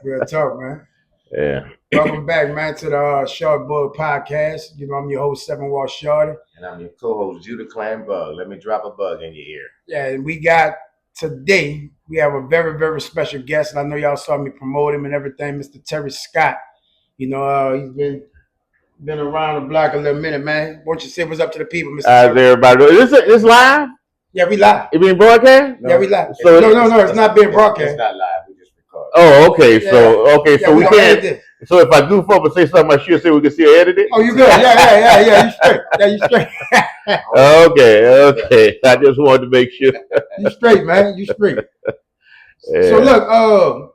Real talk, man. Yeah. Welcome back, man, to the Short Bug Podcast. You know, I'm your host, Seven Wall Shorty. And I'm your co-host, Judah Clan Bug. Let me drop a bug in your ear. Yeah, and we have a very, very special guest, and I know y'all saw me promote him and everything, Mr. Terry Scott. You know, he's been around the block a little minute, man. Why don't you say what's up to the people, Mr. Terry? Everybody, this live? Yeah, we live. It being broadcast? Yeah, we live. So No, it's not being broadcast. It's not live. We just record. Oh, okay. Yeah. So we gonna edit can't. this. So if I goof up and say something I should say, we can still edit it. Oh, you good? Yeah. You straight. Yeah, you straight. Okay. I just wanted to make sure. You straight, man. You straight. Yeah. So look,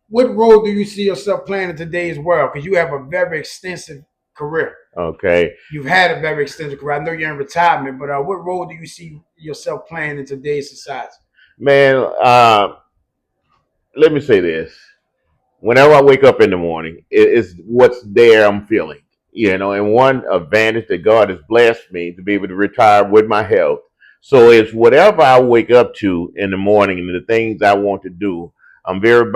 what role do you see yourself playing in today's world? Because you have a very extensive career. Okay. You've had a very extensive career. I know you're in retirement, but what role do you see yourself playing in today's society? Man, let me say this. Whenever I wake up in the morning, it's what's there I'm feeling. And one advantage that God has blessed me to be able to retire with my health. So it's whatever I wake up to in the morning and the things I want to do. I'm very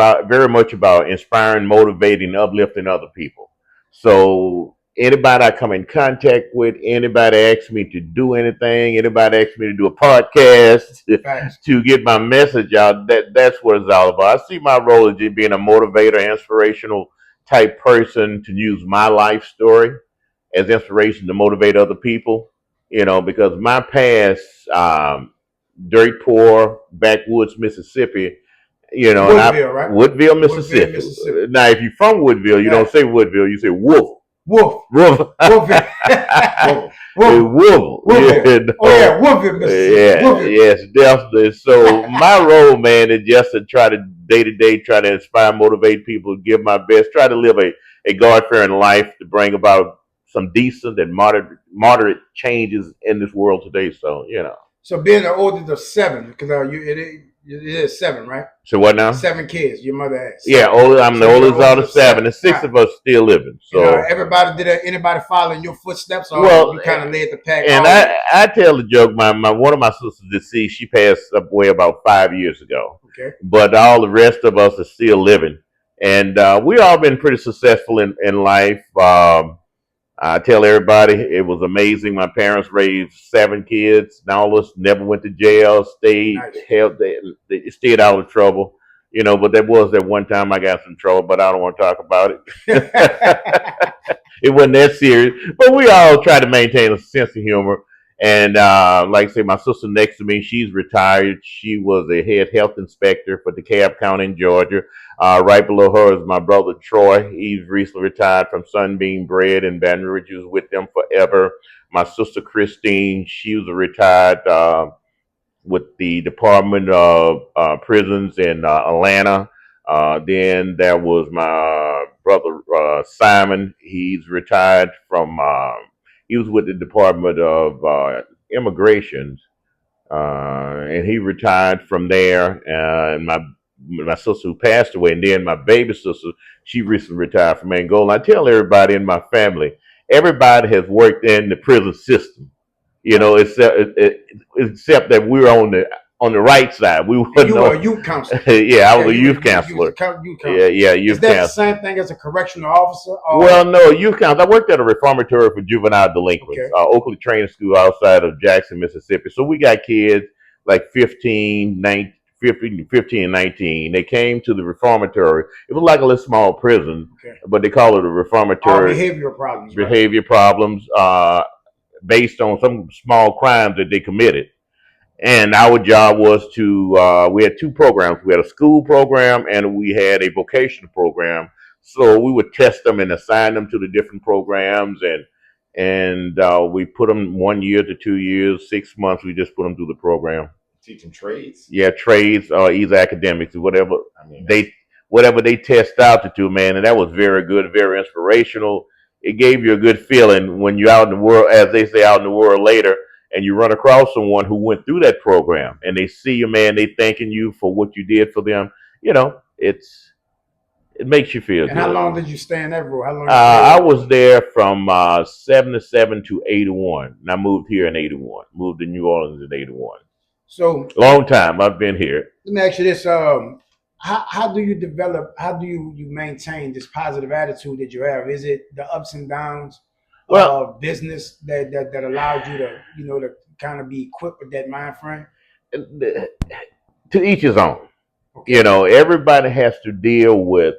much about inspiring, motivating, uplifting other people. So anybody I come in contact with, anybody asks me to do anything, anybody asks me to do a podcast Facts. to get my message out, that's what it's all about. I see my role as just being a motivator, inspirational type person to use my life story as inspiration to motivate other people. Because my past, dirt poor, backwoods Mississippi, Woodville, right? Woodville, Mississippi. Mississippi. Now, if you're from Woodville, you don't say Woodville, you say Wolf. Wolf. Woodville. Woodville. Oh yeah, Woodville, Mississippi. Yes, definitely. So my role, man, is just to try to day to day try to inspire, motivate people, give my best, try to live a God-fearing life to bring about some decent and moderate changes in this world today. So So being the oldest of seven, because it is seven, right? So what now? 7 kids. Your mother has. Yeah, I'm the oldest out of 7, and 6 of us still living. So anybody following your footsteps, or you kind of led the pack? And I tell the joke. My one of my sisters deceased. She passed away about 5 years ago. Okay. But all the rest of us are still living, and we all been pretty successful in life. I tell everybody it was amazing. My parents raised 7 kids. And all of us never went to jail. Stayed they stayed out of trouble. But there was that one time I got some trouble, but I don't want to talk about it. It wasn't that serious, but we all try to maintain a sense of humor. And like I say, my sister next to me, she's retired. She was a head health inspector for DeKalb County in Georgia. Right below her is my brother Troy. He's recently retired from Sunbeam Bread in Baton Rouge. He was with them forever. My sister Christine, she was retired with the Department of Prisons in Atlanta. Then there was my brother Simon. He's retired from. He was with the Department of Immigration, and he retired from there. And my sister who passed away, and then my baby sister, she recently retired from Angola. I tell everybody in my family, everybody has worked in the prison system. Except that we're on the right side. We were a youth counselor. Yeah, I was a youth counselor. Yeah, youth Is that counselor. the same thing as a correctional officer? Well, no, youth counselor. I worked at a reformatory for juvenile delinquents, Oakley Training School outside of Jackson, Mississippi. So we got kids like 15 and 19. They came to the reformatory. It was like a little small prison, but they call it a reformatory. Behavioral problems. Behavior problems. Based on some small crimes that they committed. And our job was we had 2 programs. We had a school program and we had a vocational program. So we would test them and assign them to the different programs. And we put them 1 year to 2 years, 6 months. We just put them through the program. Teaching trades? Yeah, trades or either academics or whatever. Whatever they test out to, man. And that was very good, very inspirational. It gave you a good feeling when you're out in the world, as they say, out in the world later, and you run across someone who went through that program, and they see you, man, they thanking you for what you did for them. It makes you feel good. And how long did you stay in that role? How long? I was there from 77 to 81, and I moved here in 81. Moved to New Orleans in 81. So long time I've been here. Let me ask you this: how do you develop? How do you maintain this positive attitude that you have? Is it the ups and downs Well, of business that allowed you to to kind of be equipped with that mind frame? to each his own. You Okay, know, everybody has to deal with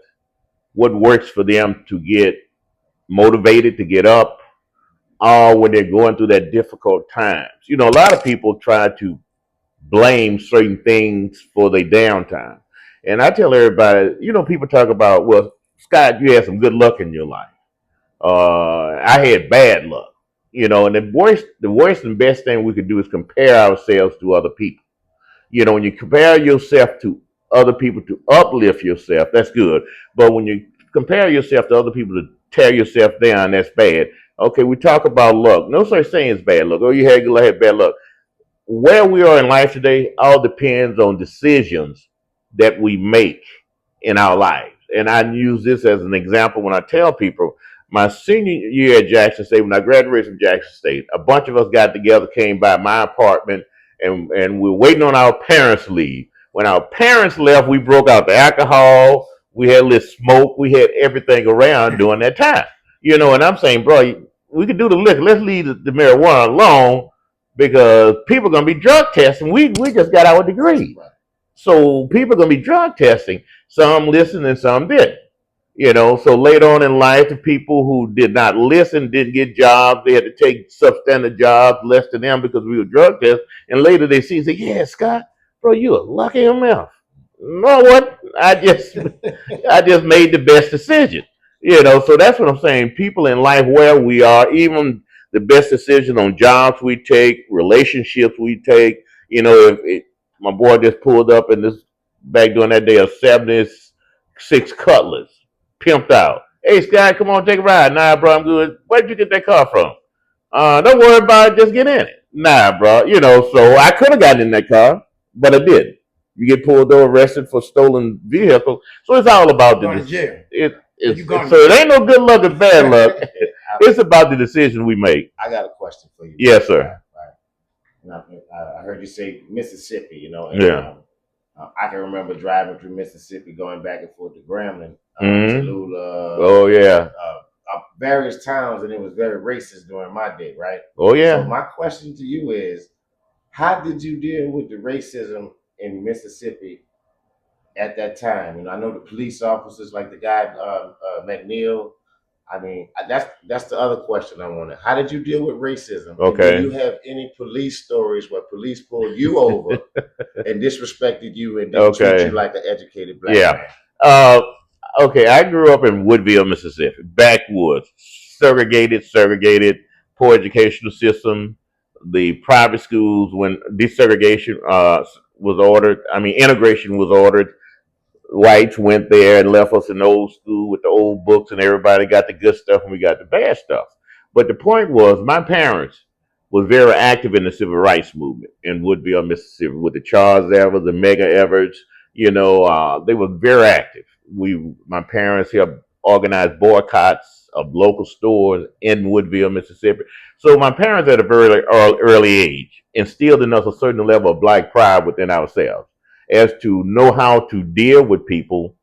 what works for them to get motivated to get up, or when they're going through that difficult times. You know, a lot of people try to blame certain things for their downtime. And I tell everybody, you know, people talk about, well, Scott, you had some good luck in your life. I had bad luck. You know, and the worst and best thing we could do is compare ourselves to other people. You know, when you compare yourself to other people to uplift yourself, that's good. But when you compare yourself to other people to tear yourself down, that's bad. Okay, we talk about luck. No such thing as bad luck. Oh, you had bad luck. Where we are in life today all depends on decisions that we make in our lives. And I use this as an example when I tell people my senior year at Jackson State, when I graduated from Jackson State, a bunch of us got together, came by my apartment, and we were waiting on our parents to leave. When our parents left, we broke out the alcohol, we had a little smoke, we had everything around during that time. You know, and I'm saying, bro, we could do the liquor. Let's leave the marijuana alone because people are gonna be drug testing. We just got our degree. So people are gonna be drug testing. Some listened and some didn't. You know, so later on in life, the people who did not listen didn't get jobs. They had to take substandard jobs less than them because we were drug tests. And later they see, say, yeah, Scott, bro, you a lucky MF. No, what? I just made the best decision. You know, so that's what I'm saying. People in life where we are, even the best decision on jobs we take, relationships we take. You know, if my boy just pulled up in this back during that day of 76 Cutlass, pimped out. Hey, Scott, come on, take a ride. Nah, bro, I'm good. Where'd you get that car from? Don't worry about it. Just get in it. Nah, bro. You know, so I could have gotten in that car, but I didn't. You get pulled over, arrested for stolen vehicle. So it's all about going to jail. You going so to it jail? ain't no good luck or bad luck. It's about the decision we make. I got a question for you. Yes, sir. Right. Now, I heard you say Mississippi, and Yeah. I can remember driving through Mississippi, going back and forth to Grambling, Mm-hmm. Tallulah, Oh yeah. various towns, and it was very racist during my day, right? Oh So yeah. my question to you is, how did you deal with the racism in Mississippi at that time? I know the police officers, like the guy McNeil. I mean, that's the other question I wanted. How did you deal with racism? And do you Okay. have any police stories where police pulled you over and disrespected you and didn't treat you Okay. like an educated black Yeah. man? Uh, okay. I grew up in Woodville, Mississippi, backwoods, segregated, poor educational system. The private schools, when desegregation was ordered, I mean integration was ordered, whites went there and left us in the old school with the old books, and everybody got the good stuff and we got the bad stuff. But the point was, my parents was very active in the civil rights movement in Woodville, Mississippi, with the Charles Evers and Mega Evers. You know, they were very active. My parents helped organize boycotts of local stores in Woodville, Mississippi. So my parents, at a very early age, instilled in us a certain level of black pride within ourselves as to know how to deal with people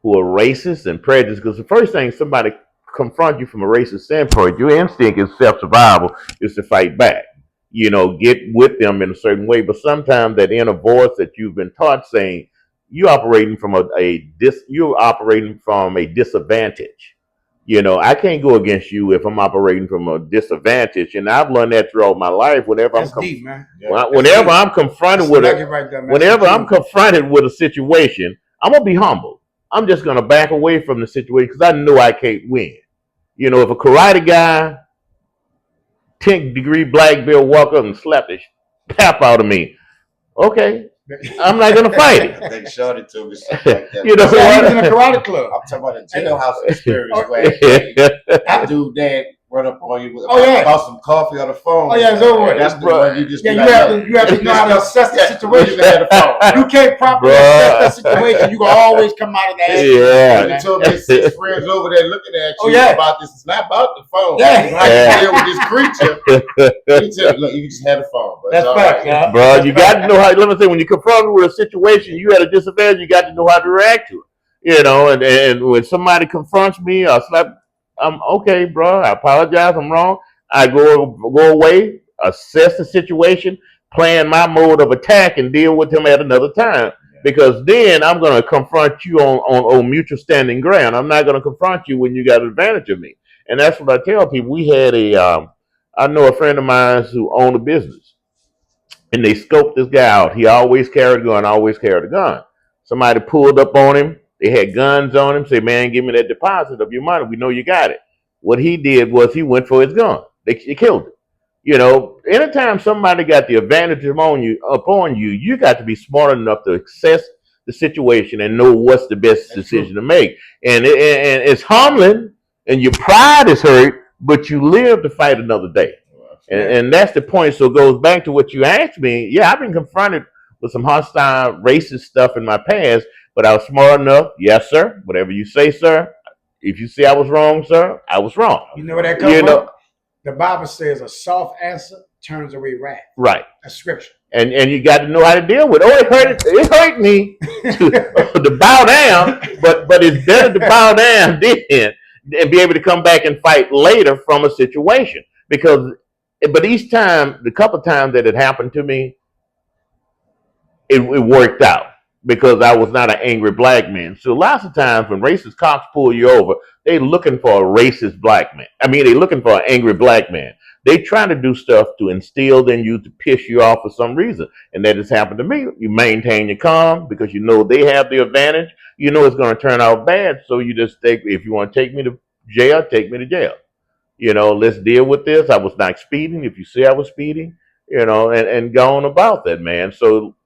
who are racist and prejudiced. Because the first thing somebody confront you from a racist standpoint, your instinct is self-survival, is to fight back. You know, get with them in a certain way. But sometimes that inner voice that you've been taught saying you're operating from a disadvantage. You know, I can't go against you if I'm operating from a disadvantage, and I've learned that throughout my life. That's deep, man. That's Whenever deep. I'm confronted That's with like it, it right there, man. That's the whenever I'm truth. confronted with a situation, I'm gonna be humble. I'm just gonna back away from the situation because I know I can't win. You know, if a karate guy, 10th degree black belt, walk up and slap the pap out of me, okay, I'm not gonna fight I think Shorty told me something it. like that. You know See, he was in a what? karate club. I'm talking about the jailhouse experience Oh, where the dude dad run up on you Oh, yeah. about some coffee on the phone. Oh, yeah, it's over with. That's the Bro. one you just Yeah, be you like, have yo, to know how to assess the situation. You had the phone. You can't properly Bruh. assess that situation. You can always come out of the action. Yeah. When you told me 6 friends over there looking at you Oh, yeah. about this, it's not about the phone. Yeah. It's how you deal with this creature. You tell, look, you just had a phone. Bro. That's all fact, right. yeah. Bro, That's you fact. got to know how. Let me say, when you're confronted with a situation, you at a disadvantage. You got to know how to react to it. You know, and when somebody confronts me, I slap. I'm okay, bro. I apologize. I'm wrong. I go away, assess the situation, plan my mode of attack, and deal with him at another time. Because then I'm going to confront you on mutual standing ground. I'm not going to confront you when you got an advantage of me. And that's what I tell people. We had I know a friend of mine who owned a business, and they scoped this guy out. He always carried a gun, always carried a gun. Somebody pulled up on him. They had guns on him. Say, man, give me that deposit of your money. We know you got it. What he did was he went for his gun. They killed him. You know, anytime somebody got the advantage upon you, you got to be smart enough to assess the situation and know what's the best decision to make. And it's humbling, and your pride is hurt, but you live to fight another day. And that's the point. So it goes back to what you asked me. Yeah, I've been confronted with some hostile, racist stuff in my past, but I was smart enough. Yes, sir. Whatever you say, sir. If you say I was wrong, sir, I was wrong. You know where that comes from? The Bible says a soft answer turns away wrath. Right. That's scripture. And you got to know how to deal with it. Oh, it hurt me to bow down, but it's better to bow down then and be able to come back and fight later from a situation. But each time, the couple times that it happened to me, it worked out because I was not an angry black man. So lots of times when racist cops pull you over, they looking for a racist black man. I mean, they looking for an angry black man. They trying to do stuff to instill in you to piss you off for some reason. And that has happened to me. You maintain your calm because you know they have the advantage. You know it's going to turn out bad. So you just think, if you want to take me to jail, take me to jail. You know, let's deal with this. I was not speeding. If you say I was speeding, you know, and go on about that, man. So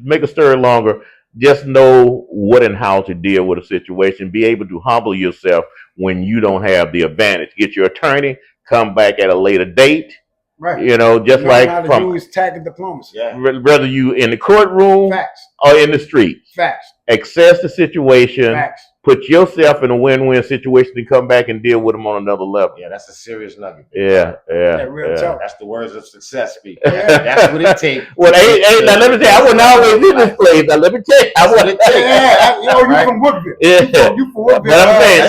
make a story longer. Just know what and how to deal with a situation. Be able to humble yourself when you don't have the advantage. Get your attorney. Come back at a later date. Right. You know, just like how to use tactic diplomacy. Yeah. Whether you in the courtroom Facts. or in the streets. Facts. Assess the situation. Facts. Put yourself in a win-win situation and come back and deal with them on another level. Yeah, that's a serious nugget. Yeah. Real talk. That's the words of success speak. That's what it takes. Well, now let me tell you, I wasn't always in this place. Now let me tell you, I wasn't. You from Woodville. Yeah. You from Woodville. But I'm saying,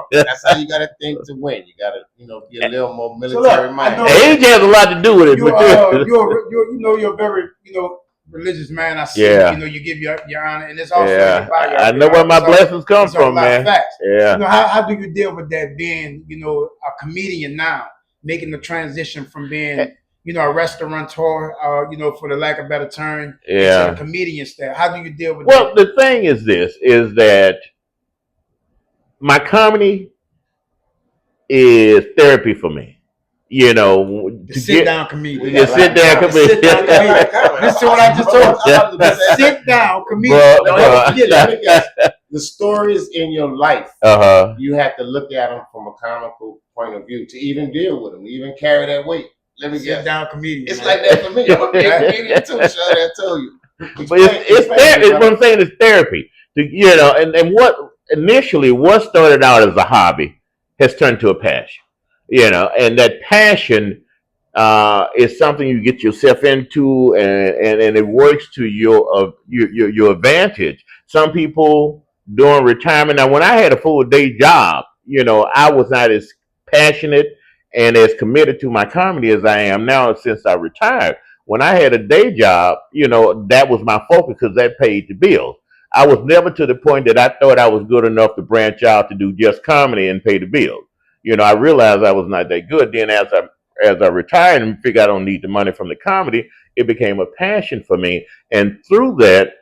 that's how you got to think to win. You got to, be a little more military minded. Age has a lot to do with it. You're a very, religious man. I see. Yeah. You give your honor, and it's also I know where my blessings come from, man. Yeah. How do you deal with that being, a comedian now, making the transition from being, a restaurateur, for the lack of better term, to a comedian style? How do you deal with that? Well, the thing is that my comedy is therapy for me. The sit down comedian. The sit down comedian. This is what I just told you. The sit down comedian. The stories in your life, you have to look at them from a comical point of view to even deal with them, even carry that weight. Let me sit down comedian. It's like that for me. I'm a big comedian too. I tell you. But it's what I'm saying is therapy. And what started out as a hobby has turned to a passion. And that passion is something you get yourself into, and it works to your advantage. Some people during retirement. Now, when I had a full day job, I was not as passionate and as committed to my comedy as I am now since I retired. When I had a day job, that was my focus because that paid the bills. I was never to the point that I thought I was good enough to branch out to do just comedy and pay the bills. I realized I was not that good. Then as I retired and figured I don't need the money from the comedy, it became a passion for me. And through that,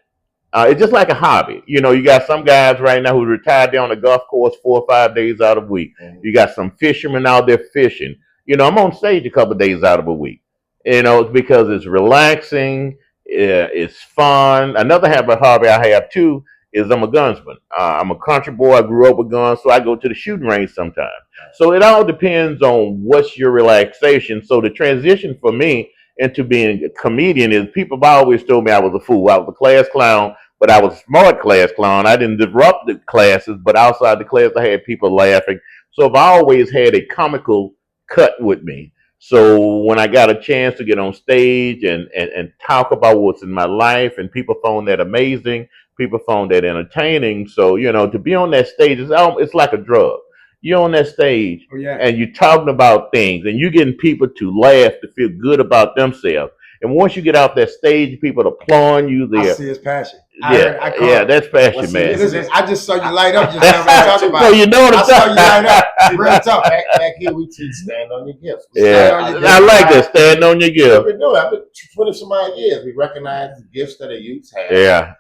it's just like a hobby. You got some guys right now who retired there on the golf course 4 or 5 days out of a week. Mm-hmm. You got some fishermen out there fishing. I'm on stage a couple of days out of a week. It's because it's relaxing. It's fun. Another hobby I have too is I'm a gunsman. I'm a country boy. I grew up with guns, so I go to the shooting range sometimes. So it all depends on what's your relaxation. So the transition for me into being a comedian is people have always told me I was a fool. I was a class clown, but I was a smart class clown. I didn't disrupt the classes, but outside the class, I had people laughing. So I've always had a comical cut with me. So when I got a chance to get on stage and talk about what's in my life, and people found that amazing, people found that entertaining. So, to be on that stage, it's like a drug. You're on that stage Oh yeah. and you're talking about things and you're getting people to laugh, to feel good about themselves. And once you get off that stage, people are applauding you I there. see his passion. Yeah, that's passion, Well, man. Listen, I just saw you light up just now when you talking about So it. you know what I I'm saw you talking light up. Real tough. Back here, we teach stand on your gifts. We Yeah, stand on your I gifts. like that. Stand on your We've gift. been doing it. I've been 20 some odd years. We recognize the gifts that the youths have. Yeah.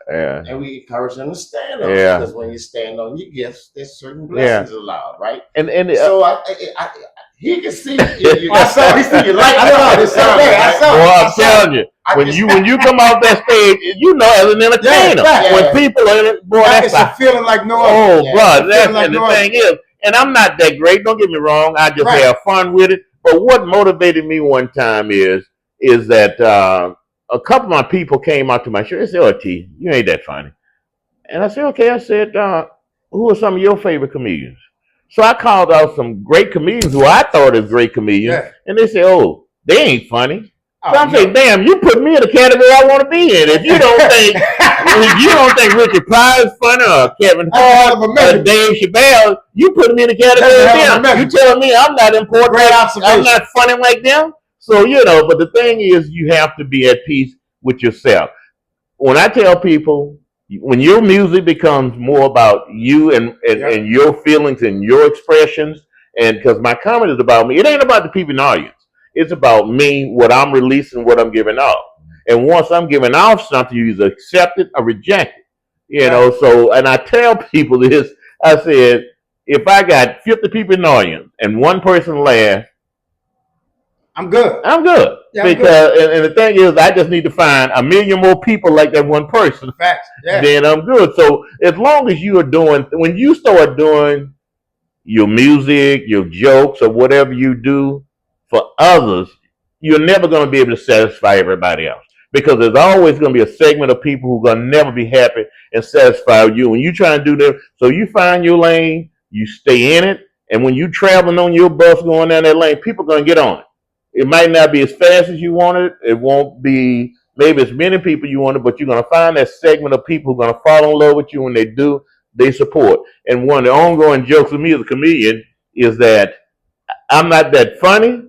And we encourage them to stand on it. Yeah. Because when you stand on your gifts, there's certain Yeah. blessings allowed, right? And So he can see you. I saw He see you light I saw up. it. It's okay. I saw Boy, it. I'm telling you, when you come off that stage, as an entertainer, Yeah. when people are in it, boy, It's that's a feeling like no other. oh, Yeah. bro, Feeling like and no the thing is, and I'm not that great. Don't get me wrong. I just Right. have fun with it. But what motivated me one time is that a couple of my people came out to my show. They said, "Oh, T, you ain't that funny." And I said, "Okay." I said, "Who are some of your favorite comedians?" So I called out some great comedians who I thought is great comedians, Yeah. and they said, "Oh, they ain't funny." Oh, So I'm no. saying, "Damn, you put me in the category I want to be in. If you don't think Richard Pryor is funny or Kevin That's a hell Hart of a or measure. Dave Chappelle, you put me in the category That's a hell of a of them. You measure. telling me I'm not important? Great I'm observation. not funny like them." So but the thing is, you have to be at peace with yourself. When I tell people, when your music becomes more about you and your feelings and your expressions, and because my comedy is about me, it ain't about the people in the audience. It's about me, what I'm releasing, what I'm giving off. And once I'm giving off something, you either accept it or reject it. So, and I tell people this, I said, if I got 50 people in the audience and one person laughs, I'm good. I'm good. Yeah, I'm because and the thing is, I just need to find a million more people like that one person. Facts. Yeah. Then I'm good. So as long as you are doing, when you start doing your music, your jokes, or whatever you do for others, you're never going to be able to satisfy everybody else. Because there's always going to be a segment of people who are going to never be happy and satisfy you. When you try to do that, so you find your lane, you stay in it, and when you traveling on your bus going down that lane, people are going to get on it. It might not be as fast as you wanted. It won't be maybe as many people you wanted, but you're going to find that segment of people who are going to fall in love with you. When they do, they support. And one of the ongoing jokes with me as a comedian is that I'm not that funny,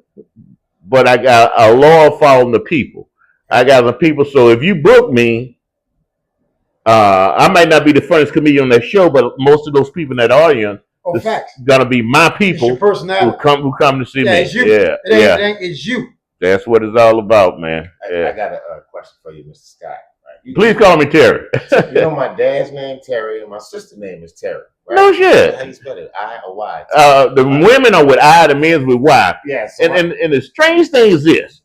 but I got a loyal following of people. I got some people. So if you book me, I might not be the funniest comedian on that show, but most of those people in that audience, facts. Gonna be my people It's your personality. who come to see me. It's you. Yeah, It ain't. It's you. That's what it's all about, man. I got a question for you, Mr. Scott. Right? Please call me Terry. You know my dad's name Terry and my sister's name is Terry. Right? No shit. How you spell it? I or Y? The women are with I, the men's with Y. Yeah. So And the strange thing is this.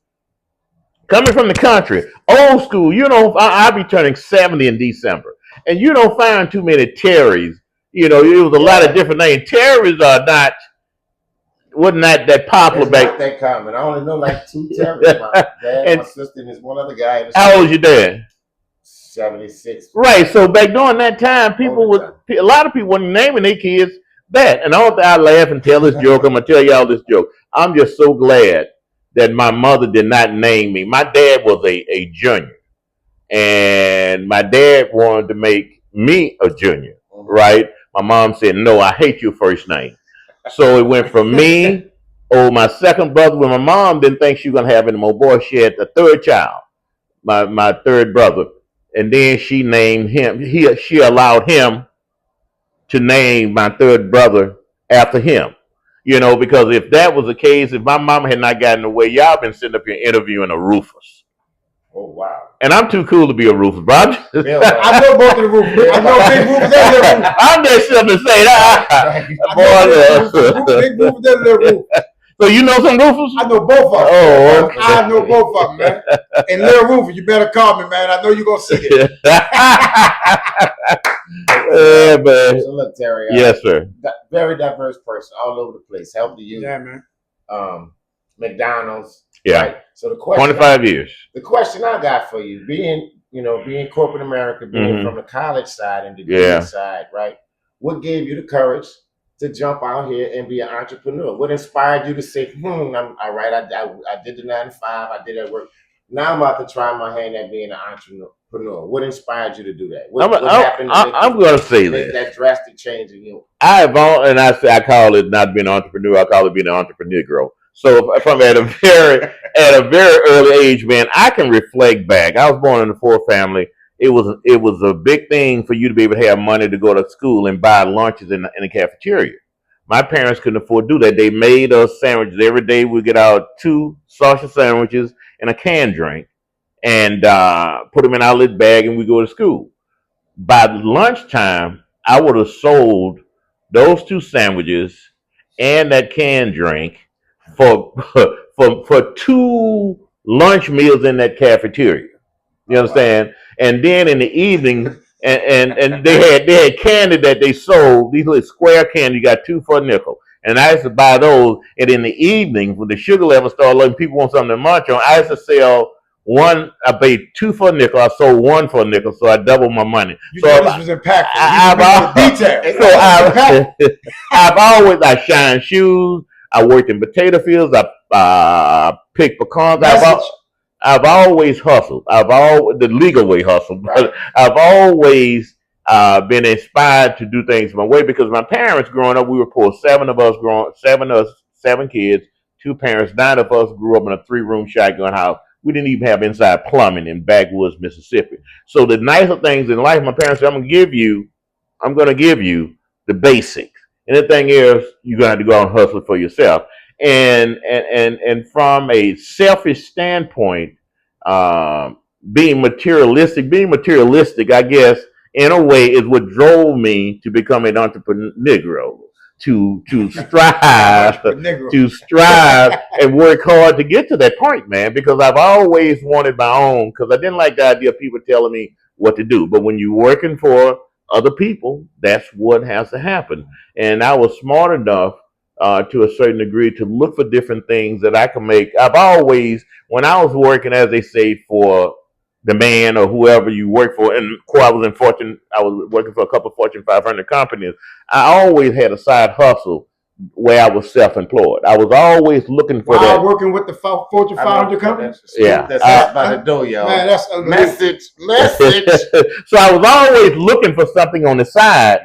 Coming from the country, old school, I'll be turning 70 in December. And you don't find too many Terrys. It was a lot of different names. Terrys wasn't that popular it's back. not that common. I only know like two Terrys. My dad, my sister, and this one other guy. How old is your dad? 76. Right. So back during that time, a lot of people weren't naming their kids that. And all I laugh and tell this joke. I'm gonna tell y'all this joke. I'm just so glad that my mother did not name me. My dad was a junior, and my dad wanted to make me a junior. Right. My mom said, "No, I hate your first name." So it went from me, my second brother, when my mom didn't think she was gonna have any more boys. She had the third child, my third brother. And then she named him. She allowed him to name my third brother after him. Because if that was the case, if my mama had not gotten away, y'all been sitting up here interviewing a Rufus. Oh wow! And I'm too cool to be a Rufus, bro. I know both of the Rufus. I know Big Rufus and Little Rufus. I'm just something to say that. Big Rufus and Little Rufus. So you know some Rufus? I know both of them. Oh, okay. I know both of them, man. And Little Rufus, you better call me, man. I know you're gonna see it. Yeah, but So look, Terry, yes, sir. very diverse person, all over the place, helped the youth. Yeah, man. Um, McDonald's, Yeah, right? So 25 years. the question I got for you, being corporate America, being from Hmm. the college side and degree Yeah. side, right? What gave you the courage to jump out here and be an entrepreneur? What inspired you to say, I'm all right, I did the 9 to 5, I did that work. Now I'm about to try my hand at being an entrepreneur. What inspired you to do that? What happened to I'm going to say make this. that drastic change in you? And I say I call it not being an entrepreneur. I call it being an entrepreneur. So if I'm at a very early age, man, I can reflect back. I was born in a poor family. It was a big thing for you to be able to have money to go to school and buy lunches in the cafeteria. My parents couldn't afford to do that. They made us sandwiches every day. We get out 2 sausage sandwiches and a canned drink, and put them in our little bag, and we go to school. By lunchtime, I would have sold those 2 sandwiches and that canned drink for for 2 lunch meals in that cafeteria. You Oh, wow. understand? And then in the evening, and they had candy that they sold, these little square candy, you got 2 for a nickel. And I used to buy those. And in the evening, when the sugar level started low, people want something to munch on, I used to sell one. I paid 2 for a nickel. I sold 1 for a nickel, so I doubled my money. You So know this was impactful. You I've remember the details. so Impactful. I've always I shined shoes. I worked in potato fields. I picked pecans. Message. I've always hustled. I've always the legal way hustled, but I've always been inspired to do things my way because my parents growing up, we were poor. 7 kids, 2 parents. 9 of us grew up in a 3-room shotgun house. We didn't even have inside plumbing in backwoods, Mississippi. So the nicer things in life, my parents said, I'm gonna give you the basics. Anything else, you're gonna have to go out and hustle for yourself. And from a selfish standpoint, um, being materialistic, I guess, in a way, is what drove me to become an entrepreneur. To strive, to strive and work hard to get to that point, man. Because I've always wanted my own. Because I didn't like the idea of people telling me what to do. But when you're working for other people, that's what has to happen. And I was smart enough to a certain degree to look for different things that I can make. I've always, when I was working, as they say, for the man or whoever you work for, and of course I was working for a couple of Fortune 500 companies. I always had a side hustle where I was self-employed. I was always looking for While that. working with the Fortune 500 companies. Yeah, That's by the door, y'all. Man, that's message. So I was always looking for something on the side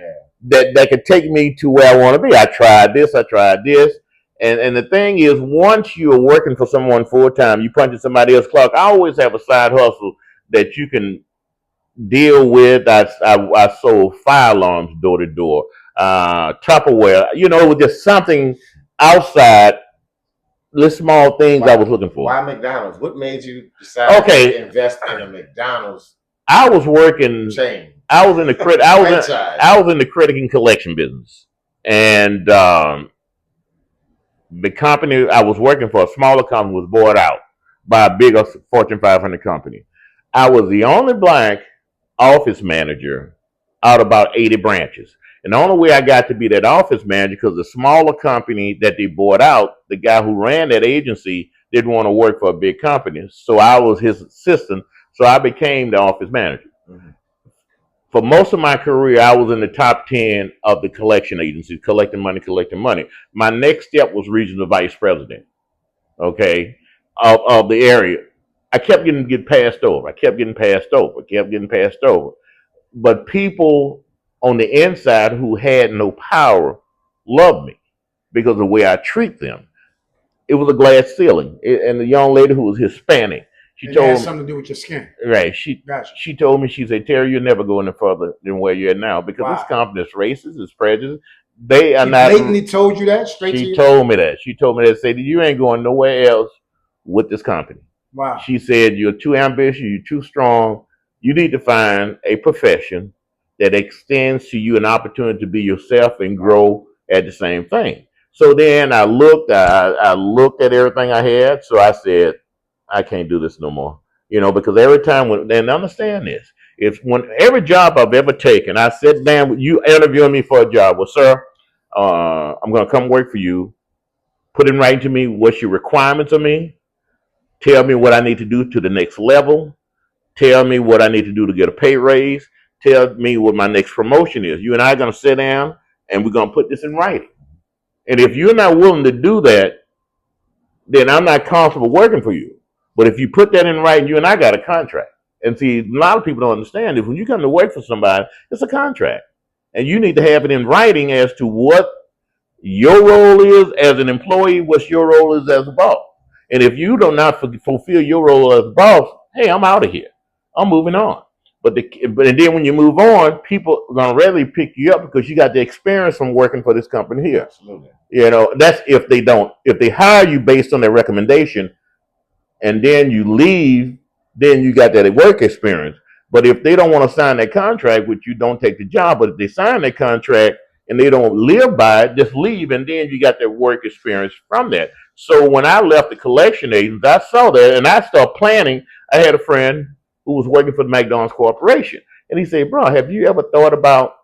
that could take me to where I want to be. I tried this, and the thing is, once you're working for someone full time, you punch in somebody else's clock. I always have a side hustle that you can deal with. I sold fire alarms door to door, Tupperware. It was just something outside the small things I was looking for. Why McDonald's? What made you decide to invest in a McDonald's I was working chain? I was in the credit. I was in the credit and collection business, and the company I was working for, a smaller company, was bought out by a bigger Fortune 500 company. I was the only black office manager out of about 80 branches. And the only way I got to be that office manager because the smaller company that they bought out, the guy who ran that agency didn't want to work for a big company. So I was his assistant. So I became the office manager. Mm-hmm. For most of my career, I was in the top 10 of the collection agencies, collecting money. My next step was regional vice president, okay, of the area. I kept getting passed over. But people on the inside who had no power loved me because of the way I treat them. It was a glass ceiling. And the young lady who was Hispanic, she and told it me had something to do with your skin. Right. Gotcha. She told me, she said, Terry, you'll never go any further than where you're at now because this company is racist, it's prejudiced. They are not. Blatantly told you that straight to you? She told me that. Said you ain't going nowhere else with this company. Wow. She said you're too ambitious, you're too strong. You need to find a profession that extends to you an opportunity to be yourself and grow at the same thing. So then I looked at everything I had. So I said, I can't do this no more. Because every time and understand this, If when every job I've ever taken, I sit down with you interviewing me for a job. Well, sir, I'm going to come work for you. Put in writing to me what's your requirements of me. Tell me what I need to do to the next level. Tell me what I need to do to get a pay raise. Tell me what my next promotion is. You and I are going to sit down and we're going to put this in writing. And if you're not willing to do that, then I'm not comfortable working for you. But if you put that in writing, you and I got a contract. And see, a lot of people don't understand is when you come to work for somebody, it's a contract. And you need to have it in writing as to what your role is as an employee, what your role is as a boss. And if you do not fulfill your role as a boss, hey, I'm out of here. I'm moving on. But and then when you move on, people are gonna readily pick you up because you got the experience from working for this company here. Absolutely. You know, that's if they hire you based on their recommendation and then you leave, then you got that work experience. But if they don't want to sign that contract with you, don't take the job. But if they sign that contract and they don't live by it, just leave, and then you got that work experience from that. So when I left the collection agents, I saw that and I started planning. I had a friend who was working for the McDonald's Corporation, and he said, "Bro, have you ever thought about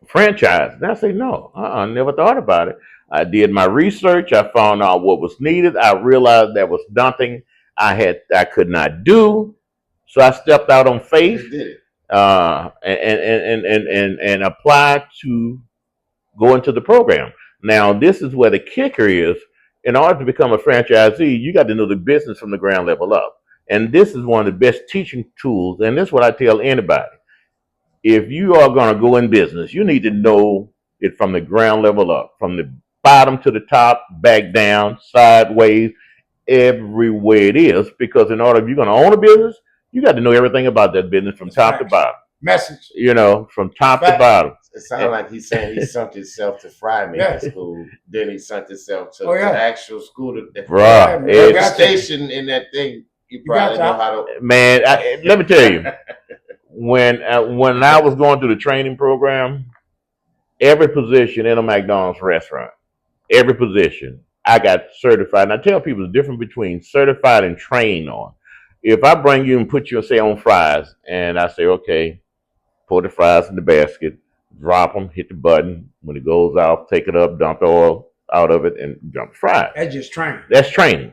franchise?" And I say, "No, never thought about it." I did my research. I found out what was needed. I realized there was nothing I could not do. So I stepped out on faith, Just did it. and applied to go into the program. Now, this is where the kicker is. In order to become a franchisee, you got to know the business from the ground level up. And this is one of the best teaching tools. And this is what I tell anybody. If you are going to go in business, you need to know it from the ground level up, from the bottom to the top, back down, sideways, everywhere it is. Because in order, if you're going to own a business, you got to know everything about that business from top to bottom. Message. You know, from top to bottom. It sounds like he's saying he sunk himself to fry making school, then he sunk himself to, to actual school. Bruh, the station in that thing, you probably know how to. Man, let me tell you, when I was going through the training program, every position in a McDonald's restaurant, every position, I got certified. And I tell people the difference between certified and trained on. If I bring you and put you, say, on fries, and I say, okay, pour the fries in the basket, drop them, hit the button. When it goes out, take it up, dump the oil out of it, and dump the fries. That's just training. That's training.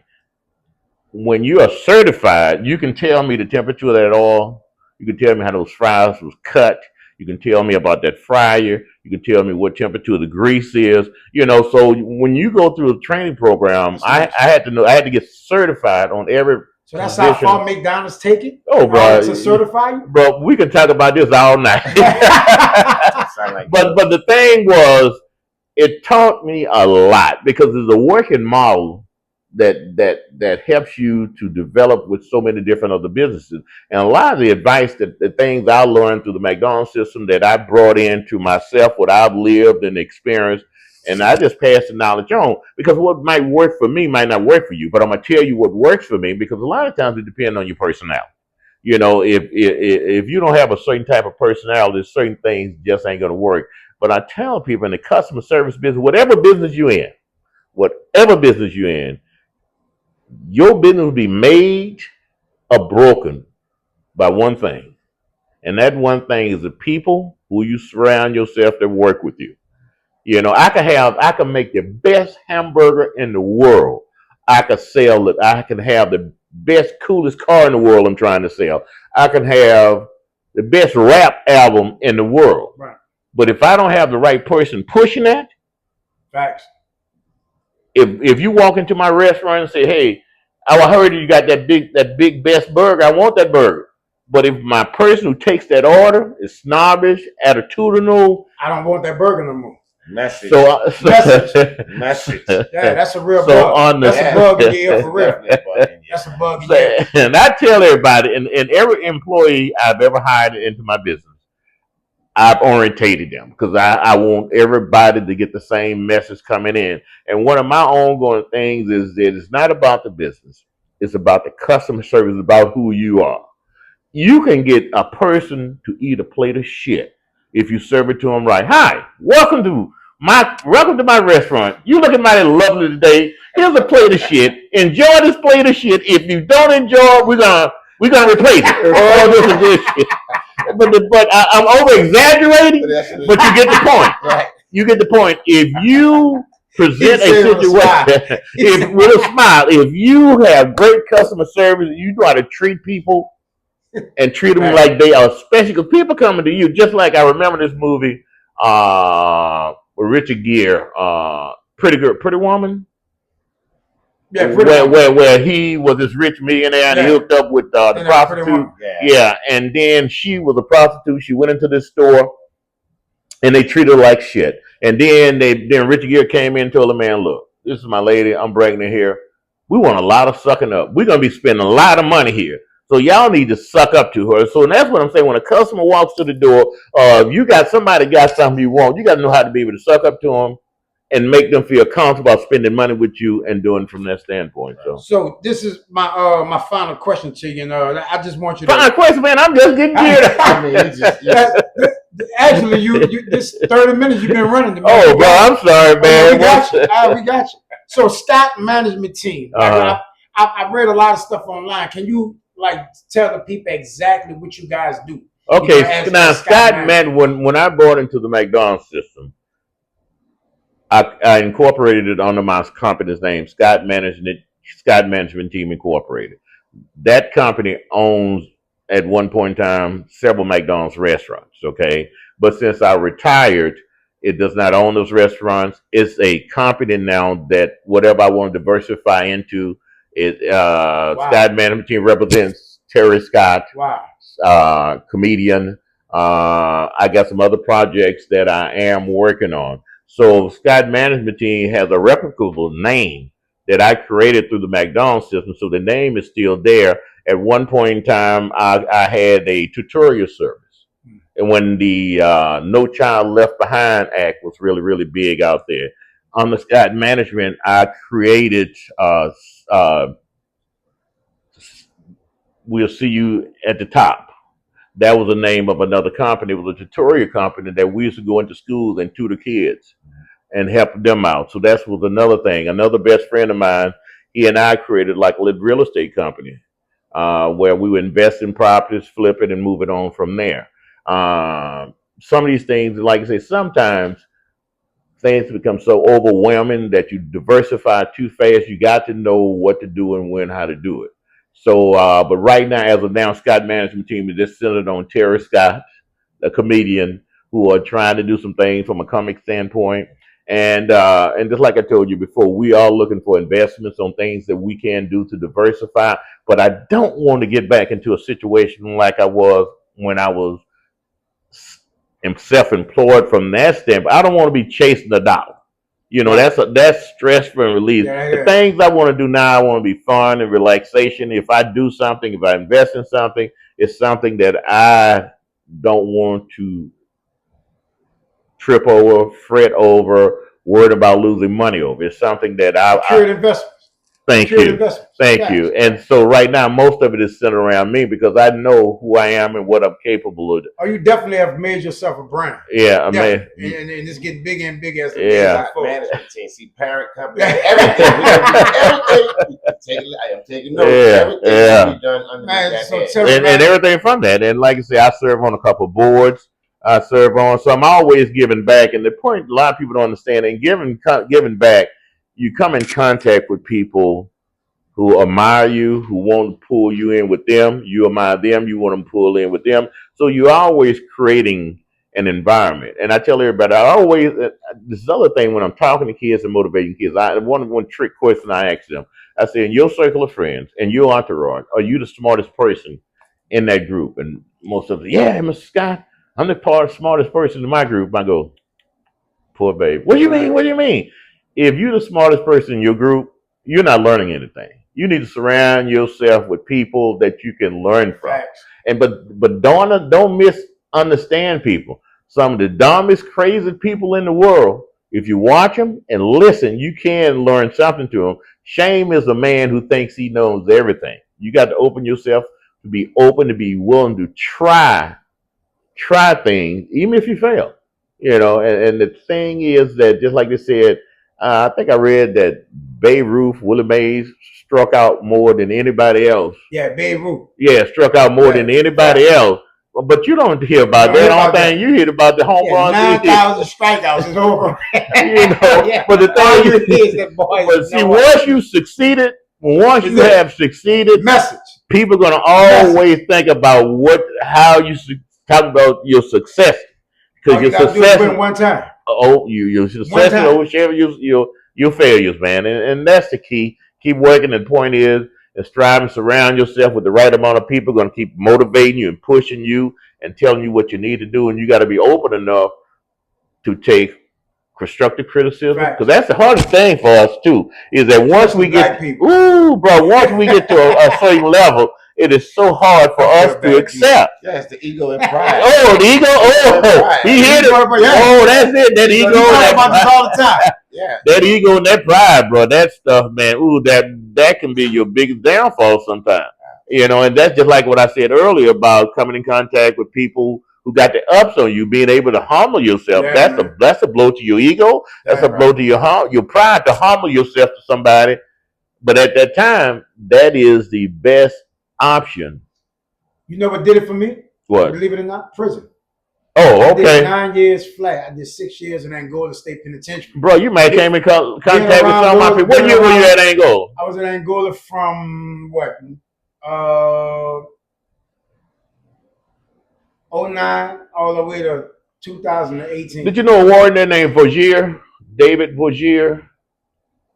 When you are certified, you can tell me the temperature of that oil. You can tell me how those fries was cut. You can tell me about that fryer. You can tell me what temperature the grease is. You know, so when you go through a training program, I had to know. I had to get certified on every. So that's how far McDonald's take it? Oh, bro. To certify you? Bro, we can talk about this all night. But the thing was, it taught me a lot because it's a working model that helps you to develop with so many different other businesses. And a lot of the advice the things I learned through the McDonald's system that I brought into myself, what I've lived and experienced, and I just pass the knowledge on because what might work for me might not work for you. But I'm gonna tell you what works for me because a lot of times it depends on your personality. You know, if you don't have a certain type of personality, certain things just ain't gonna work. But I tell people in the customer service business, whatever business you're in, your business will be made or broken by one thing, and that one thing is the people who you surround yourself that work with you. You know, I can make the best hamburger in the world. I can sell it. I can have the best, coolest car in the world I'm trying to sell. I can have the best rap album in the world. Right. But if I don't have the right person pushing that, facts. If you walk into my restaurant and say, "Hey, I heard you got that big best burger. I want that burger." But if my person who takes that order is snobbish, attitudinal, I don't want that burger no more. Message. Message. Yeah, that's a real bug. That's a bug in the ear for real. That's a bug in the ear. And I tell everybody, and every employee I've ever hired into my business, I've orientated them because I want everybody to get the same message coming in. And one of my ongoing things is that it's not about the business. It's about the customer service, it's about who you are. You can get a person to eat a plate of shit if you serve it to them right. Hi, welcome to my restaurant. You looking mighty lovely today. Here's a plate of shit. Enjoy this plate of shit. If you don't enjoy it, we're gonna We're gonna replace it. Oh, this is good shit. I'm over exaggerating. But you get the point. Right. You get the point. If you present a said it with a smile. situation with a smile, if you have great customer service, you know how to treat people and treat them Right. like they are special. Because people coming to you, just like I remember this movie with Richard Gere, Pretty Woman. Yeah, pretty woman. Where he was this rich millionaire and he Yeah. hooked up with the And pretty prostitute. woman. Yeah. Yeah, and then she was a prostitute. She went into this store and they treated her like shit. And then Richard Gere came in and told the man, look, this is my lady. I'm bringing her here. We want a lot of sucking up. We're gonna be spending a lot of money here. So y'all need to suck up to her. So that's what I'm saying. When a customer walks to the door, if you got somebody got something you want, you got to know how to be able to suck up to them and make them feel comfortable about spending money with you and doing from that standpoint. So this is my final question to you. I just want you to. Final question, man. I'm just getting geared up. I mean, Actually, you this 30 minutes you've been running. Oh, bro, I'm sorry, man. We got you. We got you. So Scott management team. I read a lot of stuff online. Can you tell the people exactly what you guys do? Okay, now Scott when I brought into the McDonald's system, I incorporated it under my company's name, Scott Management Team Incorporated. That company owns, at one point in time, several McDonald's restaurants, okay? But since I retired, it does not own those restaurants. It's a company now that whatever I want to diversify into, wow. Scott Management Team represents Terry Scott, wow. Comedian. I got some other projects that I am working on. So Scott Management Team has a replicable name that I created through the McDonald's system. So the name is still there. At one point in time, I had a tutorial service. And when the No Child Left Behind Act was really, really big out there, on the Scott Management, I created We'll See You at the Top. That was the name of another company. It was a tutorial company that we used to go into schools and tutor kids and help them out. So that was another thing. Another best friend of mine, he and I created like a little real estate company where we would invest in properties, flip it, and move it on from there. Some of these things, like I say, sometimes things become so overwhelming that you diversify too fast. You got to know what to do and when, how to do it. So, but right now, as of now, Scott Management Team is just centered on Terry Scott, a comedian who are trying to do some things from a comic standpoint. And just like I told you before, we are looking for investments on things that we can do to diversify. But I don't want to get back into a situation like I was when I was self-employed from that standpoint. I don't want to be chasing the dollar. You know, that's stress-free and release. The things I want to do now, I want to be fun and relaxation. If I do something, if I invest in something, it's something that I don't want to trip over, fret over, worried about losing money over. It's something that Secured investments. Thank you. And so right now, most of it is centered around me because I know who I am and what I'm capable of. Oh, you definitely have made yourself a brand. Yeah, I mean, and it's getting bigger and bigger as the management team, see, parent company, everything. I am taking notes. Everything will be done under that and everything from that. And like I say, I serve on a couple of boards. I serve on, so I'm always giving back. And the point a lot of people don't understand, and giving back, you come in contact with people who admire you, who want to pull you in with them. You admire them, you want them to pull in with them. So you're always creating an environment. And I tell everybody, this other thing when I'm talking to kids and motivating kids, one trick question I ask them. I say, in your circle of friends and your entourage, are you the smartest person in that group? And most of them, yeah, Mr. Scott, I'm the smartest person in my group. I go, poor baby. What do you mean? What do you mean? If you're the smartest person in your group, you're not learning anything. You need to surround yourself with people that you can learn from. And but don't misunderstand people. Some of the dumbest, crazy people in the world, if you watch them and listen, you can learn something to them. Shame is a man who thinks he knows everything. You got to open yourself to be open, to be willing to try things, even if you fail. You know, and the thing is that, just like they said, I think I read that Babe Ruth, Willie Mays struck out more than anybody else. Yeah, Babe Ruth. Yeah, struck out more Yeah, than anybody yeah. else. But you don't hear You about don't that. hear The only about thing that. you hear about the home Yeah, runs. 9,000 strikeouts is over. You know, Yeah. but the All you thing hear is that boy. but see, No once you succeeded, once Is you it? have succeeded, Message. people are gonna Message. always think about how you talk about your success All because you your gotta do is success. win one time. Your One success time. overshadow your failures, man, and that's the key. Keep working. The point is striving, surround yourself with the right amount of people going to keep motivating you and pushing you and telling you what you need to do, and you got to be open enough to take constructive criticism Facts. because that's the hardest thing for us too. Is that once Especially we black get, people. once we get to a certain level, it is so hard for I feel us to bad, accept. Yeah, it's the ego and pride. Oh, the ego! Oh, he hit it! Oh, that's it. That ego, We talk that about this pride, all the time. Yeah. that ego, and that pride, bro. That stuff, man. Ooh, that can be your biggest downfall sometimes. You know, and that's just like what I said earlier about coming in contact with people who got the ups on you, being able to humble yourself. Yeah, That's man. that's a blow to your ego. That's That's a blow to your pride to humble yourself to somebody. But at that time, that is the best option. You know what did it for me? What? Believe it or not, prison. Oh, I did okay. 9 years flat. I did 6 years in Angola State Penitentiary. Bro, you may have came in contact with around some of my those- people. What being year were you around- at Angola? I was in Angola from what? Uh, 09 all the way to 2018. Did you know a warden there named Vogier? David Vogier?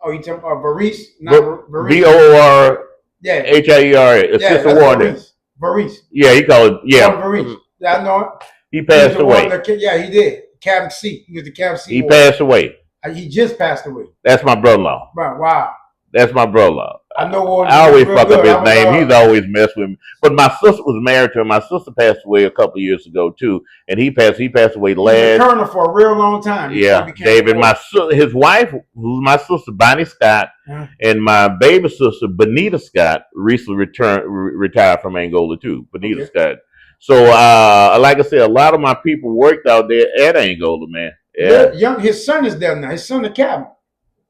Oh, you talking about Varice? Not Varice. VORHIER, Yeah, assistant that's warden. Varice. Yeah, he called it. Yeah, Varice. Yeah, I know it. he passed away. Yeah, he did. Cabin C. He was the Cabin C. He warden. passed away. He just passed away. That's my brother-in-law. Wow. That's my brother-in-law. I know. I always fuck up his I was, name. He's always messed with me. But my sister was married to him. My sister passed away a couple of years ago too, and he passed away He was last. a colonel for a real long time. Yeah, David. His wife, who's my sister Bonnie Scott, and my baby sister Benita Scott, recently retired from Angola too. Benita Scott. So, like I said, a lot of my people worked out there at Angola, man. Yeah. His son is there now. His son, the captain.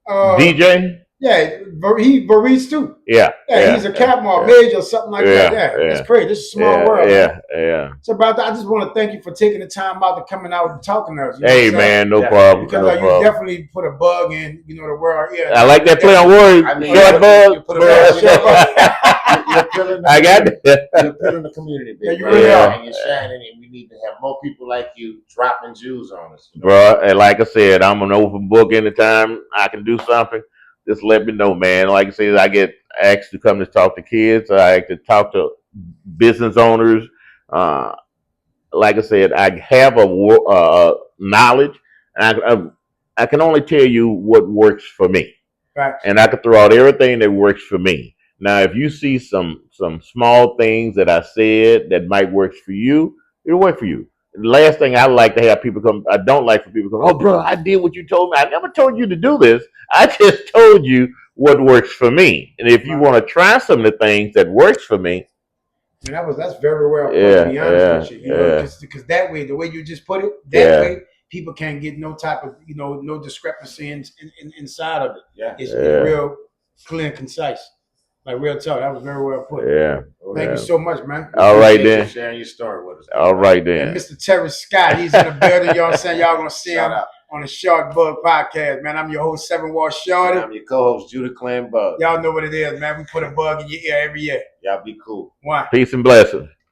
DJ. Yeah, he Varice too. Yeah, he's a captain or major or something like that. Yeah, that's crazy. This is a small world. Yeah. So, brother, I just want to thank you for taking the time out to coming out and talking to us. You know hey, man, no problem. Because you definitely put a bug in, the world. Yeah, I like that play on words. Short bug. I got that. You're putting the community, big you really are. And you're shining, and we need to have more people like you dropping jewels on us. Bro, and like I said, I'm an open book anytime I can do something. Just let me know, man. Like I said, I get asked to come to talk to kids. I like to talk to business owners. Like I said, I have a knowledge, and I can only tell you what works for me. Right. And I can throw out everything that works for me. Now, if you see some small things that I said that might work for you, it'll work for you. The last thing I like to have people come, I don't like for people to come, oh, bro, I did what you told me. I never told you to do this. I just told you what works for me. And if you want to try some of the things that works for me. And that's very well put, to be honest with you. Because that way, the way you just put it, way, people can't get no type of, no discrepancy inside of it. Yeah. It's real clear and concise. Like real talk. That was very well put. Yeah. Thank you so much, man. All right, then. Sharing your story with us. All right, then. And Mr. Terry Scott, he's in the building. You know what I'm saying? Y'all gonna see him on the Short Bug Podcast, man. I'm your host, Seven Wall Shorty. I'm your co-host, Judah Clan Bug. Y'all know what it is, man. We put a bug in your ear every year. Y'all be cool. Why? Peace and blessings.